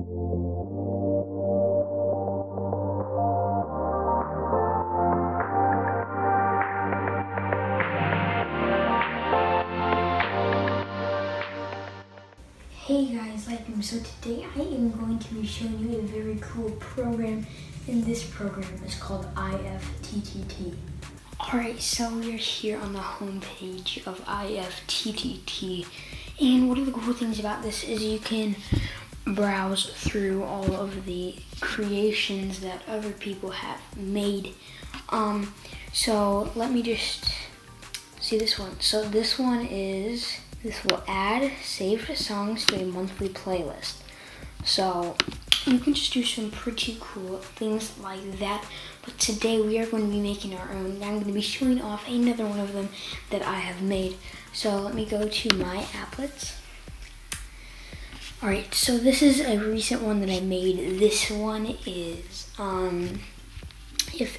Hey guys, so today I am going to be showing you a very cool program, and this program is called IFTTT. Alright, so we are here on the home page of IFTTT, and one of the cool things about this is you can browse through all of the creations that other people have made. So let me just see this one. So this will add saved songs to a monthly playlist. So you can just do some pretty cool things like that. But today we are going to be making our own. I'm going to be showing off another one of them that I have made. So let me go to my applets. Alright, so this is a recent one that I made. This one is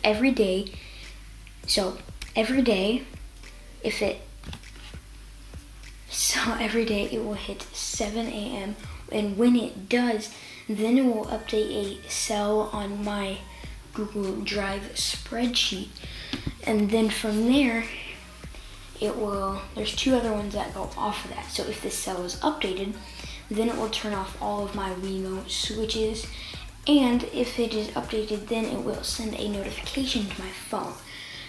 every day it will hit 7 a.m. and when it does, then it will update a cell on my Google Drive spreadsheet, and then from there there's two other ones that go off of that. So if this cell is updated, then it will turn off all of my remote switches, and if it is updated, then it will send a notification to my phone.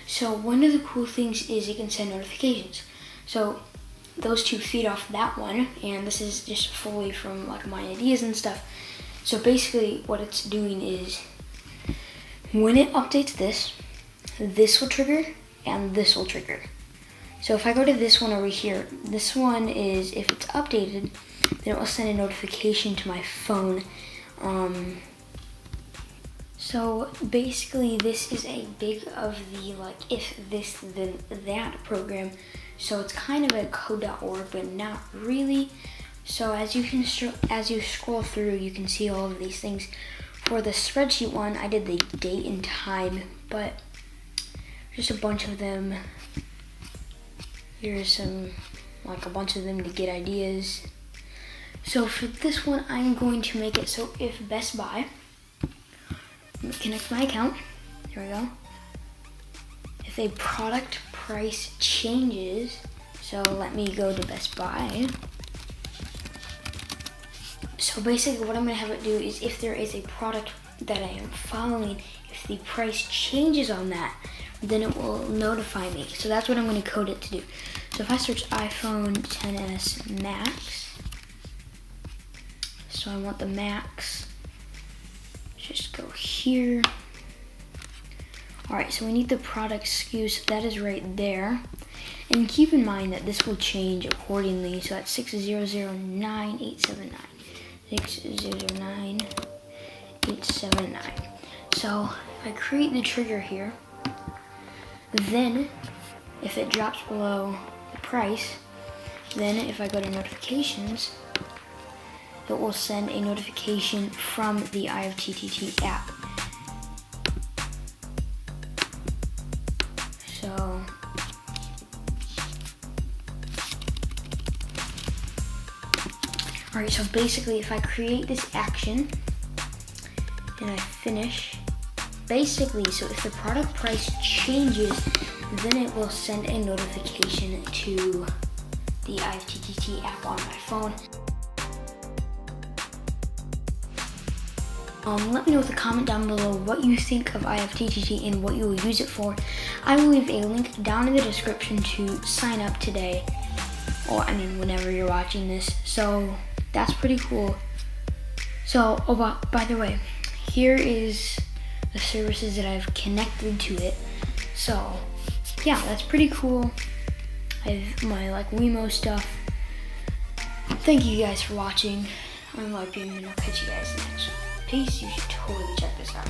So one of the cool things is it can send notifications. So those two feed off that one, and this is just fully from like my ideas and stuff. So basically what it's doing is when it updates this will trigger and this will trigger. So if I go to this one over here, this one is, if it's updated, then it will send a notification to my phone. So basically this is a big of the like if this then that program. So it's kind of a code.org, but not really. So as you scroll through, you can see all of these things. For the spreadsheet one, I did the date and time, but just a bunch of them. Here's a bunch of them to get ideas. So for this one, I'm going to make it so if Best Buy, connect my account, there we go. If a product price changes, so let me go to Best Buy. So basically what I'm gonna have it do is if there is a product that I am following, if the price changes on that, then it will notify me. So that's what I'm gonna code it to do. So if I search iPhone XS Max, so I want the Max, just go here. Alright, so we need the product SKU, so that is right there. And keep in mind that this will change accordingly. So that's 6009879. 6009879. So if I create the trigger here, then if it drops below the price, then if I go to notifications, it will send a notification from the IFTTT app. So alright, so basically if I create this action and I finish, basically, so if the product price changes, then it will send a notification to the IFTTT app on my phone. Let me know with a comment down below what you think of IFTTT and what you will use it for. I will leave a link down in the description to sign up today, or whenever you're watching this. So that's pretty cool. So, by the way, here is the services that I've connected to it. So yeah, that's pretty cool. I have my Wemo stuff. Thank you guys for watching. I'm Beam, and I'll catch you guys next. Peace. You should totally check this out.